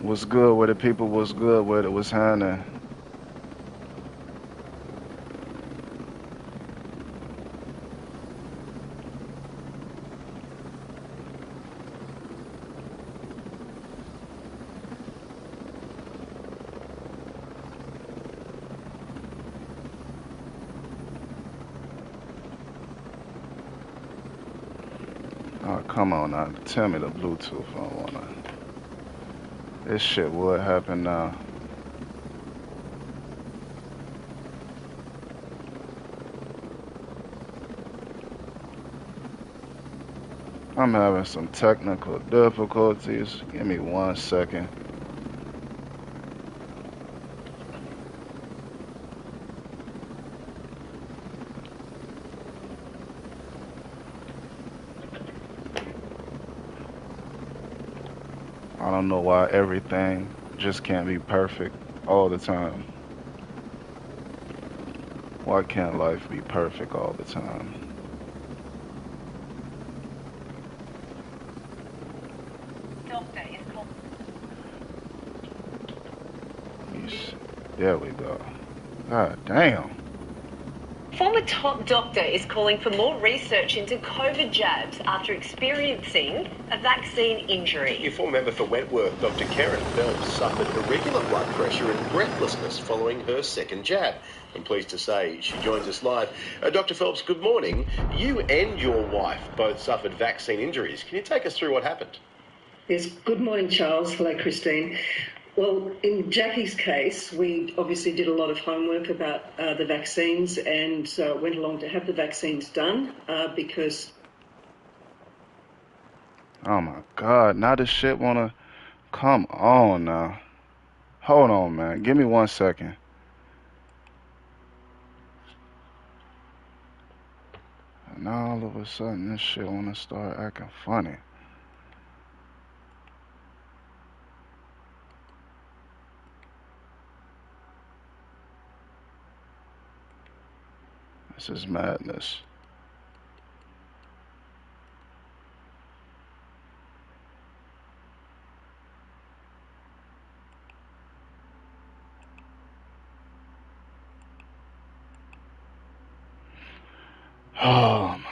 What's good with it, people? What's good with it? What's happening? Oh, come on now. Tell me the Bluetooth. I don't wanna. This shit would happen now. I'm having some technical difficulties. Give me 1 second. I don't know why everything just can't be perfect all the time. Why can't life be perfect all the time? There we go. God damn. Former top doctor is calling for more research into COVID jabs after experiencing a vaccine injury. Your former member for Wentworth, Dr. Karen Phelps, suffered irregular blood pressure and breathlessness following her second jab. I'm pleased to say she joins us live. Dr. Phelps, good morning. You and your wife both suffered vaccine injuries. Can you take us through what happened? Yes, good morning, Charles. Hello, Christine. Well, in Jackie's case, we obviously did a lot of homework about the vaccines and went along to have the vaccines done because... Oh my God. Now this shit wanna. Come on now. Hold on, man. Give me 1 second. And now all of a sudden this shit wanna start acting funny. This is madness. Oh my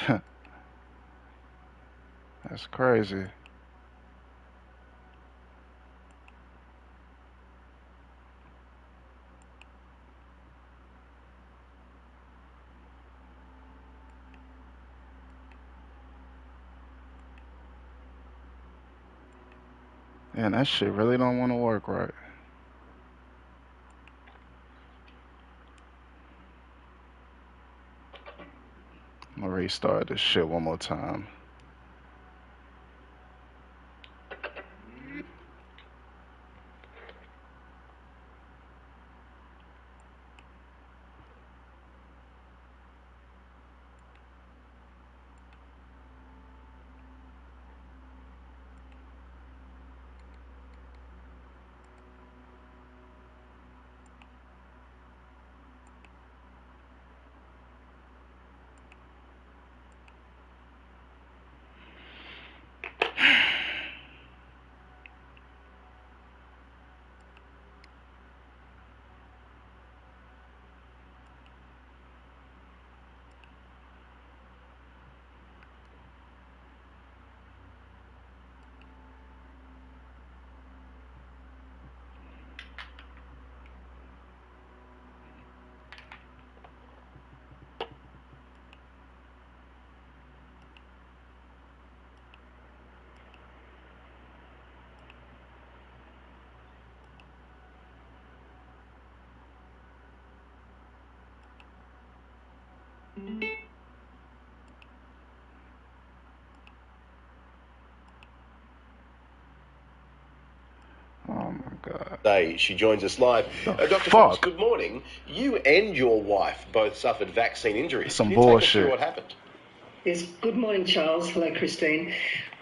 God. That's crazy. Man, that shit really don't want to work right. I'm gonna restart this shit one more time. Oh my God. She joins us live. Dr. Phelps, Fuck. good morning. You and your wife both suffered vaccine injuries. Some Can you take us through bullshit. what happened? Yes, good morning, Charles. Hello, Christine.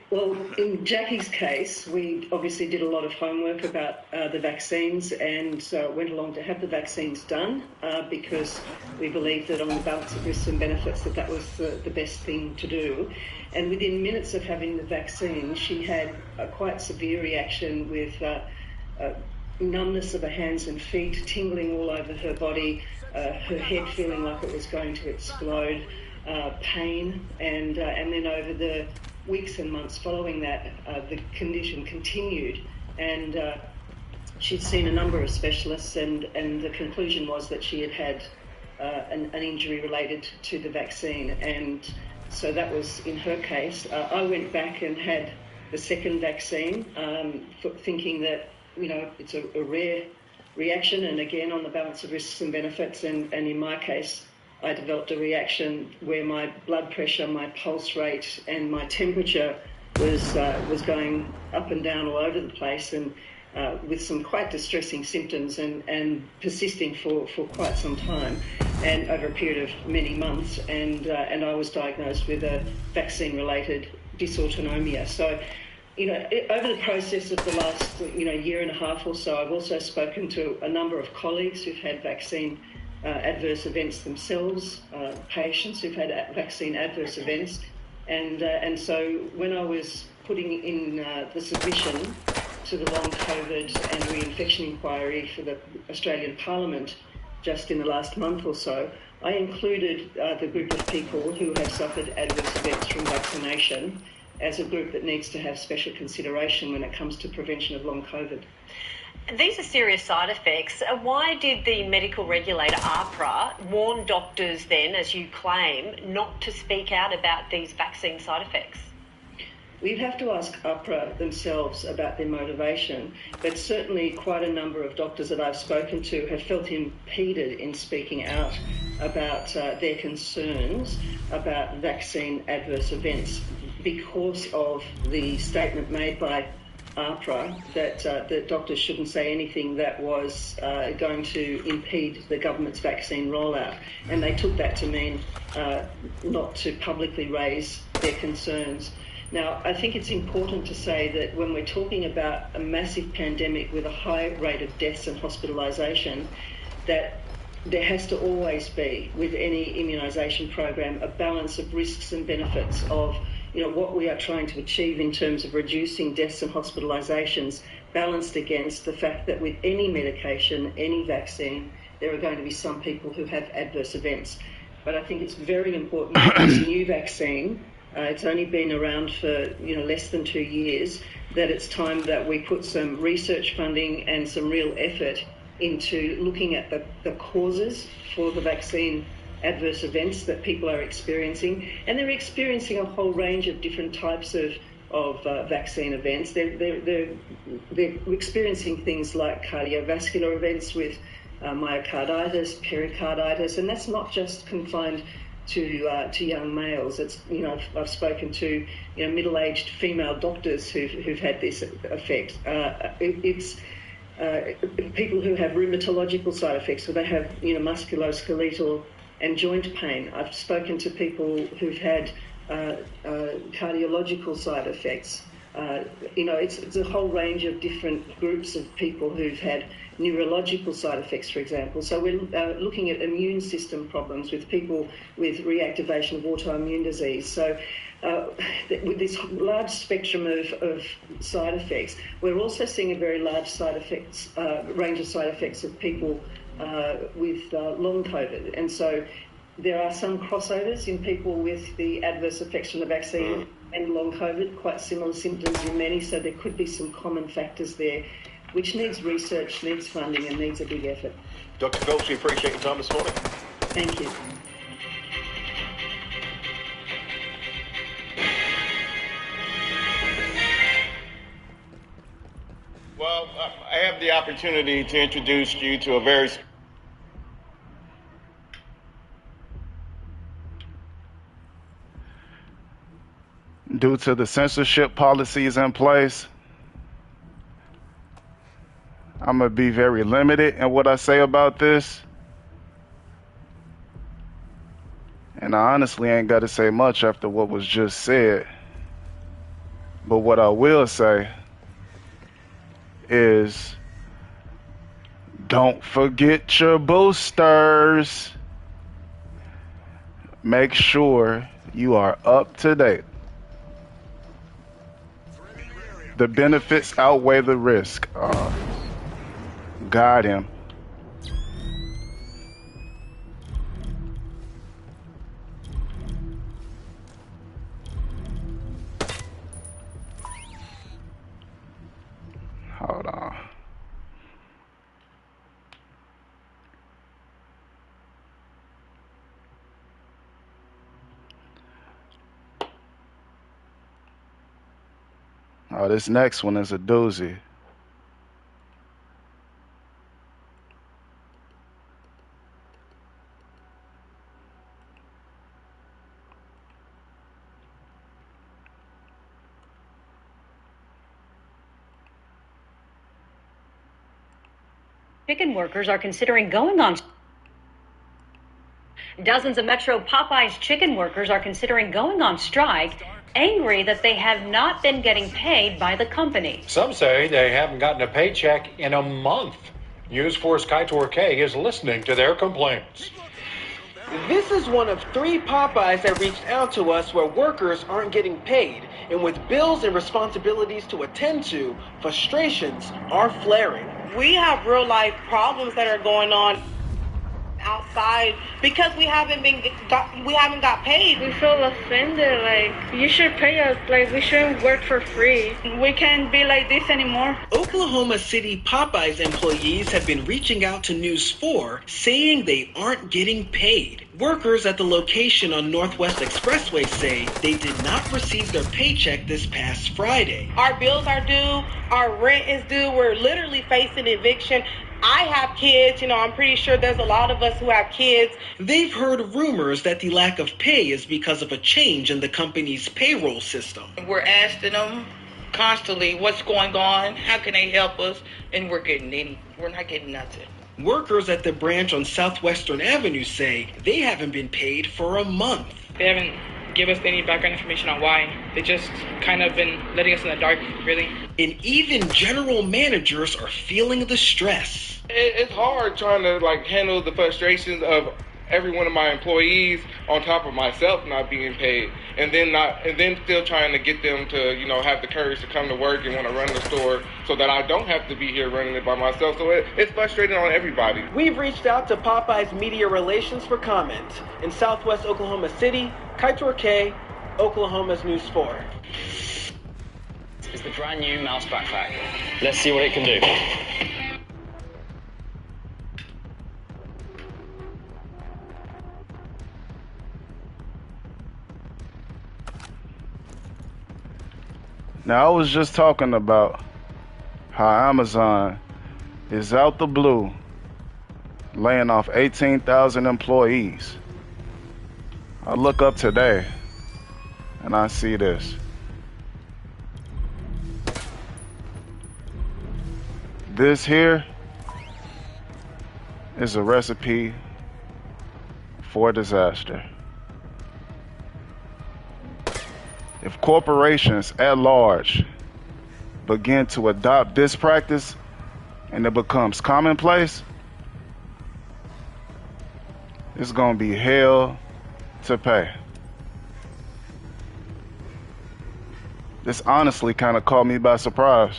Well, in Jackie's case, we obviously did a lot of homework about the vaccines and went along to have the vaccines done because we believed that on the balance of risks and benefits that was the best thing to do. And within minutes of having the vaccine, she had a quite severe reaction with numbness of her hands and feet, tingling all over her body, her head feeling like it was going to explode, pain, and then over the weeks and months following that, the condition continued, and she'd seen a number of specialists, and the conclusion was that she had an injury related to the vaccine, and so that was in her case. I went back and had the second vaccine, thinking that it's a rare reaction, and again on the balance of risks and benefits, and in my case, I developed a reaction where my blood pressure, my pulse rate, and my temperature was going up and down all over the place, and with some quite distressing symptoms and persisting for quite some time, and over a period of many months. And I was diagnosed with a vaccine-related dysautonomia. So, over the process of the last year and a half or so, I've also spoken to a number of colleagues who've had vaccine adverse events themselves, patients who've had vaccine adverse events, and so when I was putting in the submission to the long COVID and reinfection inquiry for the Australian Parliament just in the last month or so, I included the group of people who have suffered adverse events from vaccination as a group that needs to have special consideration when it comes to prevention of long COVID. These are serious side effects. Why did the medical regulator, APRA, warn doctors then, as you claim, not to speak out about these vaccine side effects? We'd have to ask APRA themselves about their motivation, but certainly quite a number of doctors that I've spoken to have felt impeded in speaking out about their concerns about vaccine adverse events because of the statement made by APRA that doctors shouldn't say anything that was going to impede the government's vaccine rollout. And they took that to mean not to publicly raise their concerns. Now, I think it's important to say that when we're talking about a massive pandemic with a high rate of deaths and hospitalisation, that there has to always be, with any immunisation program, a balance of risks and benefits of what we are trying to achieve in terms of reducing deaths and hospitalisations, balanced against the fact that with any medication, any vaccine, there are going to be some people who have adverse events. But I think it's very important that this new vaccine, it's only been around for less than 2 years, that it's time that we put some research funding and some real effort into looking at the causes for the vaccine adverse events that people are experiencing, and they're experiencing a whole range of different types of vaccine events. They're experiencing things like cardiovascular events with myocarditis, pericarditis, and that's not just confined to young males. It's I've spoken to middle-aged female doctors who've had this effect. It's people who have rheumatological side effects, so they have musculoskeletal and joint pain. I've spoken to people who've had cardiological side effects. It's a whole range of different groups of people who've had neurological side effects, for example. So we're looking at immune system problems with people with reactivation of autoimmune disease. So with this large spectrum of side effects, we're also seeing a very large range of side effects of people with long COVID. And so there are some crossovers in people with the adverse effects from the vaccine and long COVID, quite similar symptoms in many, so there could be some common factors there, which needs research, needs funding, and needs a big effort. Dr. Phelps, we appreciate your time this morning. Thank you. Well, I have the opportunity to introduce you to a very Due to the censorship policies in place, I'm going to be very limited in what I say about this. And I honestly ain't got to say much after what was just said. But what I will say is don't forget your boosters. Make sure you are up to date. The benefits outweigh the risk. Got him. Hold on. Oh, this next one is a doozy. Chicken workers are considering going on. Dozens of Metro Popeye's chicken workers are considering going on strike, angry that they have not been getting paid by the company. Some say they haven't gotten a paycheck in a month. News 4's cont'd is listening to their complaints. This is one of 3 Popeyes that reached out to us where workers aren't getting paid, and with bills and responsibilities to attend to, frustrations are flaring. We have real life problems that are going on outside because we haven't got paid. We feel offended, like you should pay us, like we shouldn't work for free. We can't be like this anymore. Oklahoma City Popeyes employees have been reaching out to News 4 saying they aren't getting paid. Workers at the location on Northwest Expressway say they did not receive their paycheck this past Friday. Our bills are due, our rent is due, we're literally facing eviction. I have kids, I'm pretty sure there's a lot of us who have kids. They've heard rumors that the lack of pay is because of a change in the company's payroll system. We're asking them constantly what's going on, how can they help us, and we're not getting nothing. Workers at the branch on Southwestern Avenue say they haven't been paid for a month. They haven't given us any background information on why. They just kind of been letting us in the dark, really. And even general managers are feeling the stress. It's hard trying to handle the frustrations of every one of my employees on top of myself not being paid, and then still trying to get them to have the courage to come to work and want to run the store so that I don't have to be here running it by myself. So it's frustrating on everybody. We've reached out to Popeye's media relations for comment. In Southwest Oklahoma City, cont'd, Oklahoma's News 4. It's the brand new mouse backpack. Let's see what it can do. Now, I was just talking about how Amazon is out the blue laying off 18,000 employees. I look up today and I see this. This here is a recipe for disaster. If corporations at large begin to adopt this practice and it becomes commonplace, it's gonna be hell to pay. This honestly kind of caught me by surprise.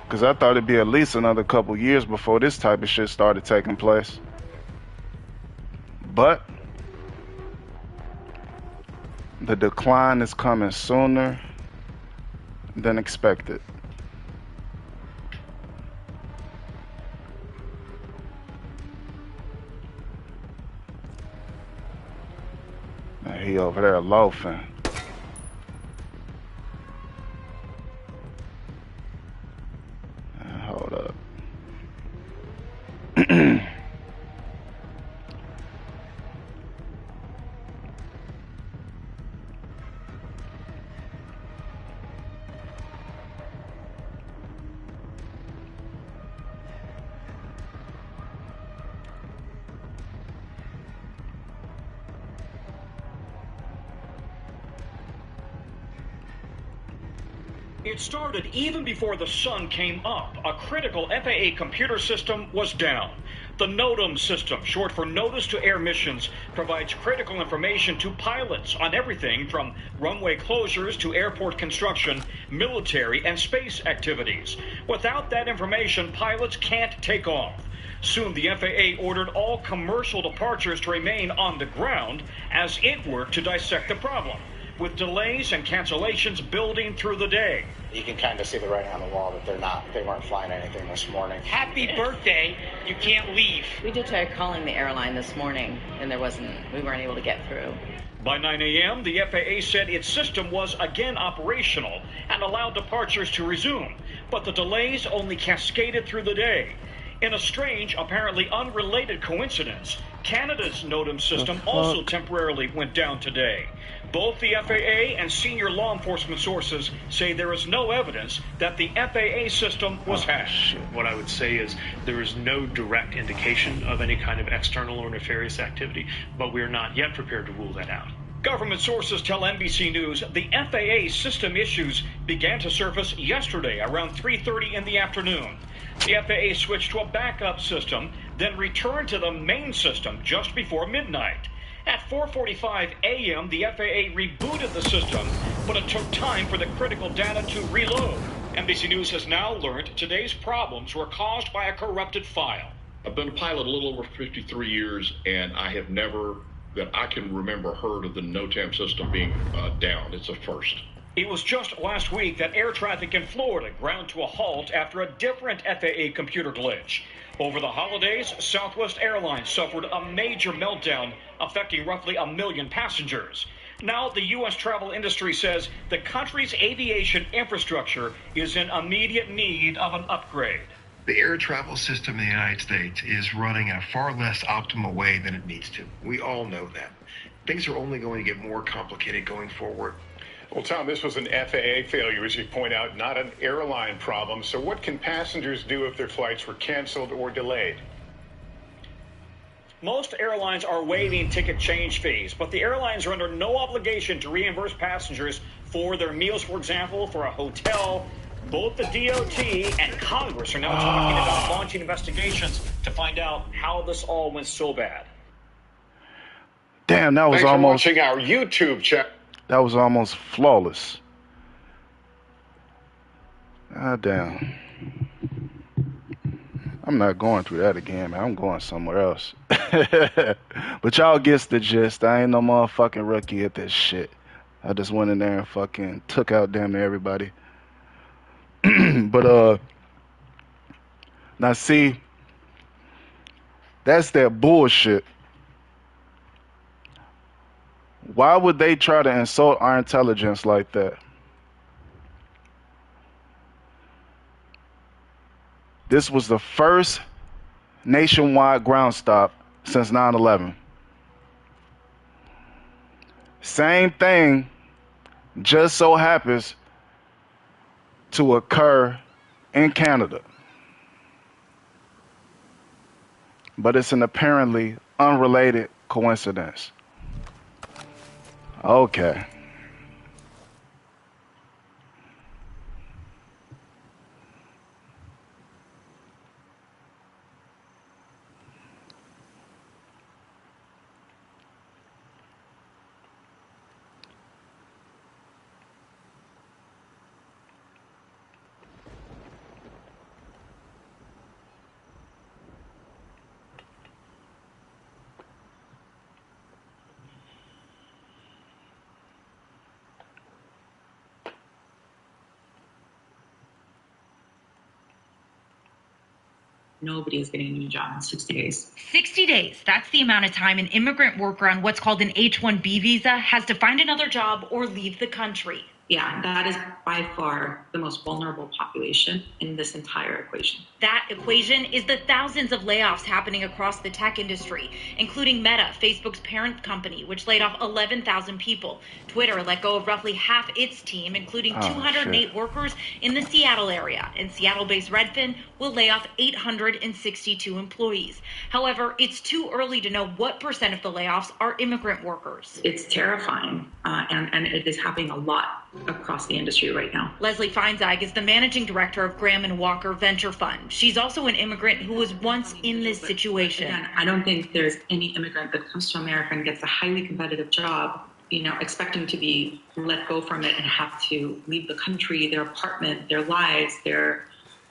Because I thought it'd be at least another couple years before this type of shit started taking place. But the decline is coming sooner than expected. Now he over there loafing. Hold up. It started even before the sun came up. A critical FAA computer system was down. The NOTAM system, short for Notice to Air Missions, provides critical information to pilots on everything from runway closures to airport construction, military, and space activities. Without that information, pilots can't take off. Soon, the FAA ordered all commercial departures to remain on the ground as it worked to dissect the problem, with delays and cancellations building through the day. You can kind of see the writing on the wall that they weren't flying anything this morning. Happy birthday. You can't leave. We did try calling the airline this morning, and we weren't able to get through. By 9 a.m., the FAA said its system was again operational and allowed departures to resume, but the delays only cascaded through the day. In a strange, apparently unrelated coincidence, Canada's NOTAM system also temporarily went down today. Both the FAA and senior law enforcement sources say there is no evidence that the FAA system was hacked. What I would say is there is no direct indication of any kind of external or nefarious activity, but we are not yet prepared to rule that out. Government sources tell NBC News the FAA system issues began to surface yesterday around 3:30 in the afternoon. The FAA switched to a backup system, then returned to the main system just before midnight. At 4:45 a.m., the FAA rebooted the system, but it took time for the critical data to reload. NBC News has now learned today's problems were caused by a corrupted file. I've been a pilot a little over 53 years, and I have never, that I can remember, heard of the NOTAM system being down. It's a first. It was just last week that air traffic in Florida ground to a halt after a different FAA computer glitch. Over the holidays, Southwest Airlines suffered a major meltdown, affecting roughly 1 million passengers. Now, the U.S. travel industry says the country's aviation infrastructure is in immediate need of an upgrade. The air travel system in the United States is running in a far less optimal way than it needs to. We all know that. Things are only going to get more complicated going forward. Well, Tom, this was an FAA failure, as you point out, not an airline problem. So what can passengers do if their flights were canceled or delayed? Most airlines are waiving ticket change fees, but the airlines are under no obligation to reimburse passengers for their meals, for example, for a hotel. Both the DOT and Congress are now talking about launching investigations to find out how this all went so bad. Damn, that was Thanks almost... for watching our YouTube channel. That was almost flawless. Ah, damn. I'm not going through that again, man. I'm going somewhere else. But y'all gets the gist. I ain't no motherfucking rookie at this shit. I just went in there and fucking took out damn near everybody. But, now see, that's that bullshit. Why would they try to insult our intelligence like that? This was the first nationwide ground stop since 9/11. Same thing just so happens to occur in Canada. But it's an apparently unrelated coincidence. Okay. Nobody is getting a new job in 60 days. 60 days. That's the amount of time an immigrant worker on what's called an H-1B visa has to find another job or leave the country. Yeah, that is by far the most vulnerable population in this entire equation. That equation is the thousands of layoffs happening across the tech industry, including Meta, Facebook's parent company, which laid off 11,000 people. Twitter let go of roughly half its team, including 208 workers in the Seattle area. And Seattle-based Redfin will lay off 862 employees. However, it's too early to know what % of the layoffs are immigrant workers. It's terrifying. and it is happening a lot across the industry right now. Leslie Feinzeig is the managing director of Graham & Walker Venture Fund. She's also an immigrant who was once in this situation. Again, I don't think there's any immigrant that comes to America and gets a highly competitive job, expecting to be let go from it and have to leave the country, their apartment, their lives, their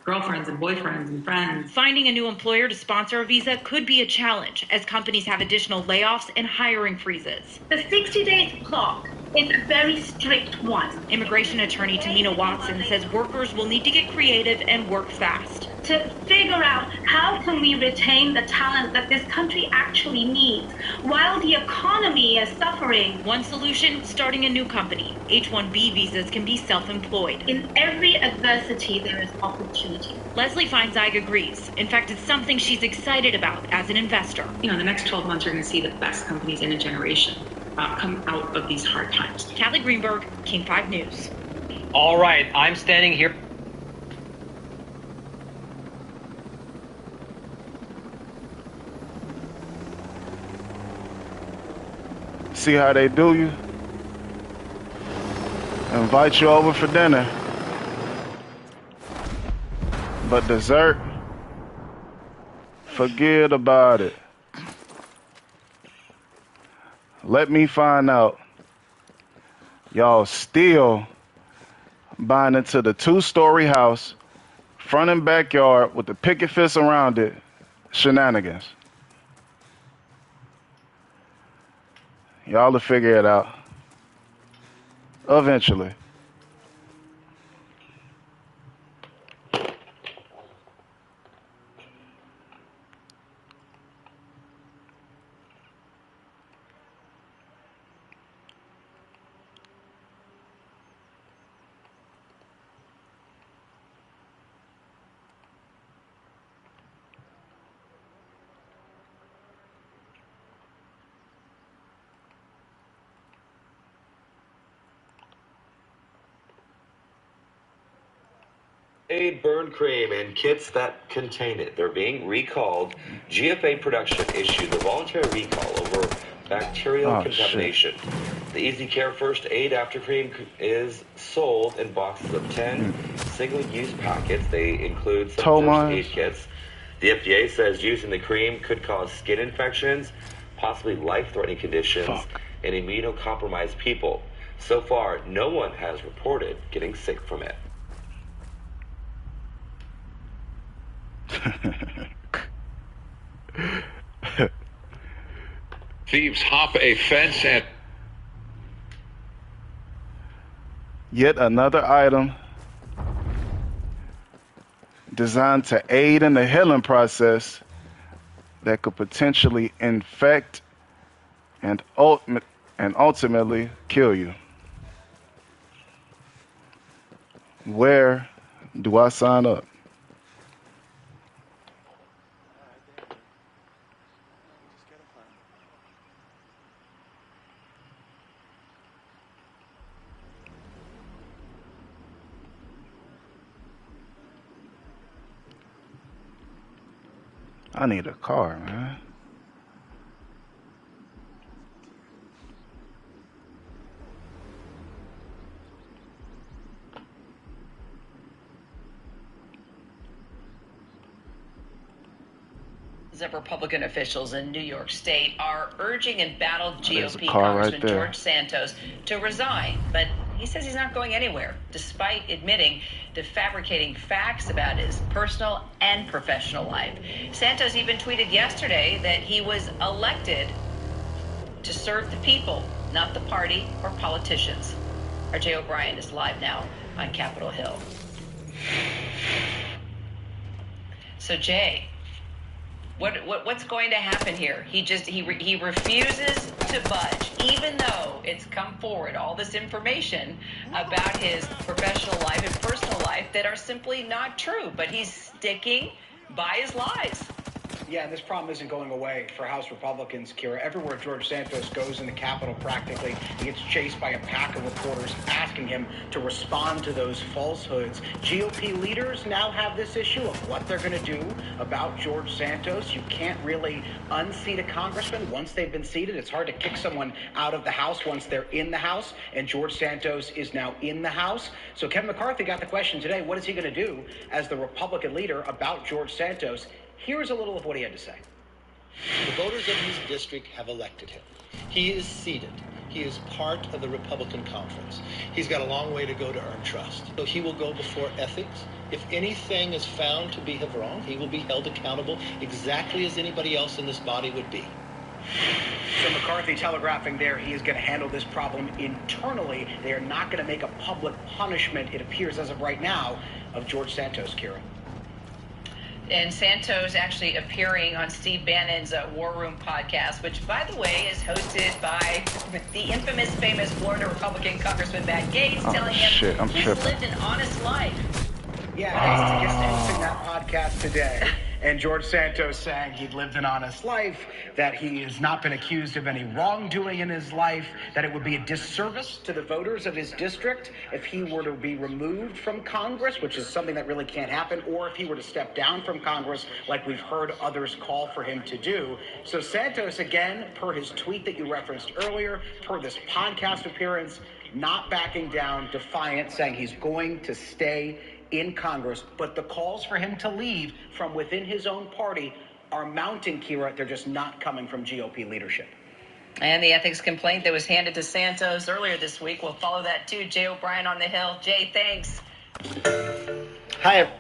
girlfriends and boyfriends and friends. Finding a new employer to sponsor a visa could be a challenge as companies have additional layoffs and hiring freezes. The 60-day clock is a very strict one. Immigration attorney Tamina Watson says workers will need to get creative and work fast to figure out how can we retain the talent that this country actually needs while the economy is suffering. One solution, starting a new company. H-1B visas can be self-employed. In every adversity, there is opportunity. Leslie Feinzeig agrees. In fact, it's something she's excited about as an investor. The next 12 months, you're going to see the best companies in a generation come out of these hard times. Callie Greenberg, King 5 News. All right, I'm standing here. See how they do you? Invite you over for dinner. But dessert? Forget about it. Let me find out. Y'all still buying into the 2-story house, front and backyard with the picket fence around it, shenanigans. Y'all will figure it out. Eventually. Burn cream and kits that contain it. They're being recalled. GFA Production issued the voluntary recall over bacterial contamination. Shit. The Easy Care First Aid After Cream is sold in boxes of 10 single-use packets. They include some first aid kits. The FDA says using the cream could cause skin infections, possibly life-threatening conditions, in immunocompromised people. So far, no one has reported getting sick from it. Thieves hop a fence and yet another item designed to aid in the healing process that could potentially infect and ultimately kill you. Where do I sign up? I need a car, man. Republican officials in New York State are urging embattled GOP right Congressman there. George Santos to resign, but he says he's not going anywhere, despite admitting to fabricating facts about his personal and professional life. Santos even tweeted yesterday that he was elected to serve the people, not the party or politicians. Our Jay O'Brien is live now on Capitol Hill. So Jay, what's going to happen here? He refuses to budge, even though it's come forward all this information about his professional life and personal life that are simply not true. But he's sticking by his lies. Yeah, this problem isn't going away for House Republicans, Kira. Everywhere George Santos goes in the Capitol, practically, he gets chased by a pack of reporters asking him to respond to those falsehoods. GOP leaders now have this issue of what they're going to do about George Santos. You can't really unseat a congressman once they've been seated. It's hard to kick someone out of the House once they're in the House, and George Santos is now in the House. So Kevin McCarthy got the question today, what is he going to do as the Republican leader about George Santos? Here's a little of what he had to say. The voters of his district have elected him. He is seated. He is part of the Republican conference. He's got a long way to go to earn trust. So he will go before ethics. If anything is found to be wrong, he will be held accountable exactly as anybody else in this body would be. So McCarthy telegraphing there he is going to handle this problem internally. They are not going to make a public punishment, it appears as of right now, of George Santos, Kira. And Santos actually appearing on Steve Bannon's War Room podcast, which, by the way, is hosted by the infamous, famous Florida Republican Congressman Matt Gaetz, telling him he's lived an honest life. Yeah, he's hosting that podcast today. And George Santos saying he'd lived an honest life, that he has not been accused of any wrongdoing in his life, that it would be a disservice to the voters of his district if he were to be removed from Congress, which is something that really can't happen, or if he were to step down from Congress like we've heard others call for him to do. So Santos, again, per his tweet that you referenced earlier, per this podcast appearance, not backing down, defiant, saying he's going to stay in Congress, but the calls for him to leave from within his own party are mounting, Kira. They're just not coming from GOP leadership. And the ethics complaint that was handed to Santos earlier this week, we'll follow that too. Jay O'Brien on the Hill. Jay, thanks. Hi.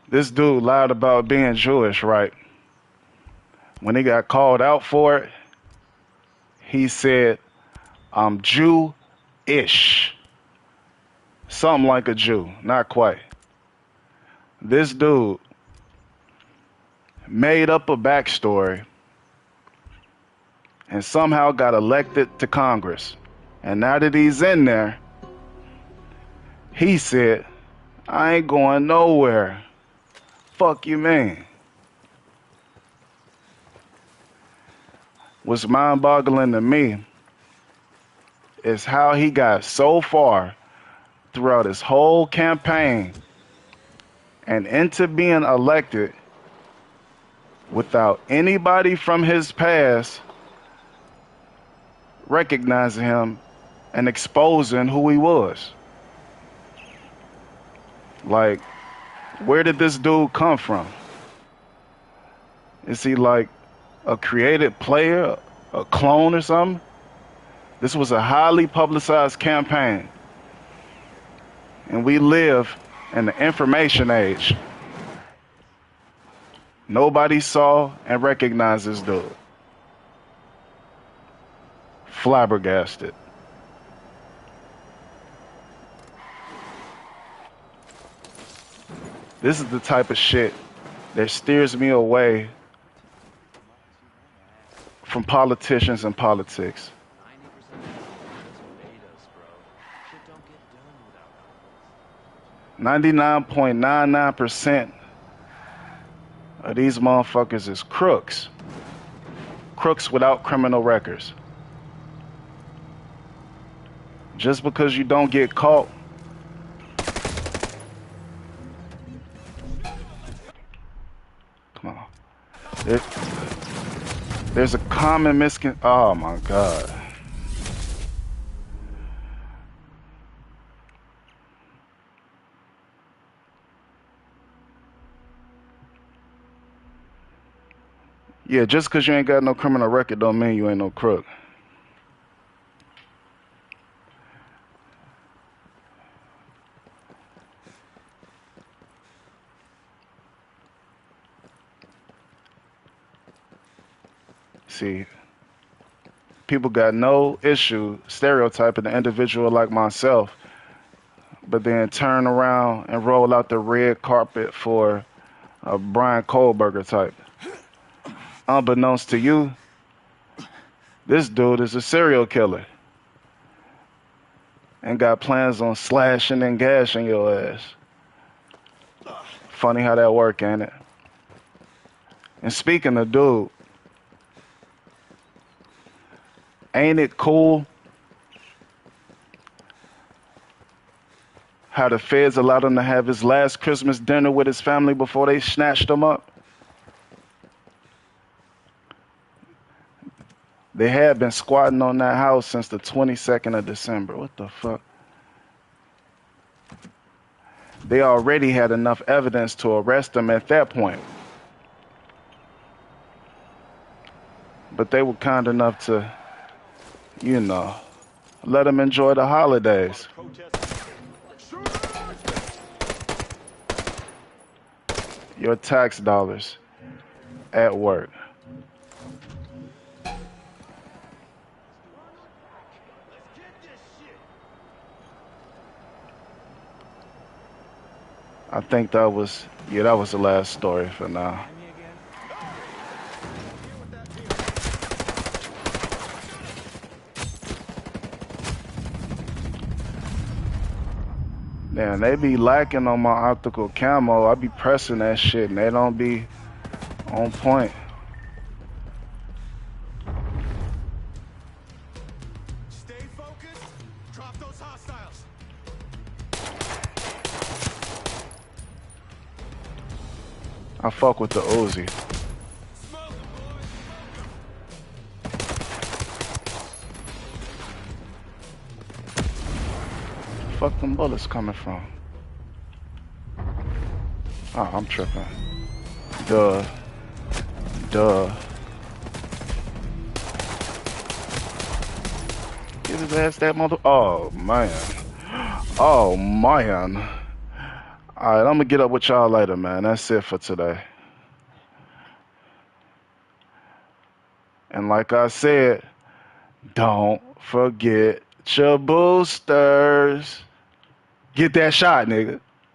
This dude lied about being Jewish, right? When he got called out for it, he said, I'm Jew-ish. Something like a Jew, not quite. This dude made up a backstory and somehow got elected to Congress. And now that he's in there, he said, I ain't going nowhere. Fuck you mean? What's mind-boggling to me is how he got so far throughout his whole campaign and into being elected without anybody from his past recognizing him and exposing who he was. Like, where did this dude come from? Is he like a created player, a clone or something? This was a highly publicized campaign. And we live in the information age. Nobody saw and recognized this dude. Flabbergasted. This is the type of shit that steers me away from politicians and politics. 99.99% of these motherfuckers is crooks. Crooks without criminal records. Just because you don't get caught, come on. There's a common oh my God. Yeah, just because you ain't got no criminal record don't mean you ain't no crook. See, people got no issue stereotyping an individual like myself, but then turn around and roll out the red carpet for a Brian Kohlberger type. Unbeknownst to you, this dude is a serial killer. and got plans on slashing and gashing your ass. Funny how that work, ain't it? And speaking of dude, ain't it cool how the feds allowed him to have his last Christmas dinner with his family before they snatched him up? They had been squatting on that house since the 22nd of December. What the fuck? They already had enough evidence to arrest him at that point. But they were kind enough to, you know, let him enjoy the holidays. Your tax dollars at work. I think that was the last story for now. Man, they be lacking on my optical camo. I be pressing that shit and they don't be on point. Stay focused. Drop those hostiles. I fuck with the Uzi. Fuck them bullets coming from? Oh, I'm tripping. Duh. Get his ass that mother. Oh man. Oh man. Alright, I'm gonna get up with y'all later, man. That's it for today. And like I said, don't forget your boosters. Get that shot, nigga.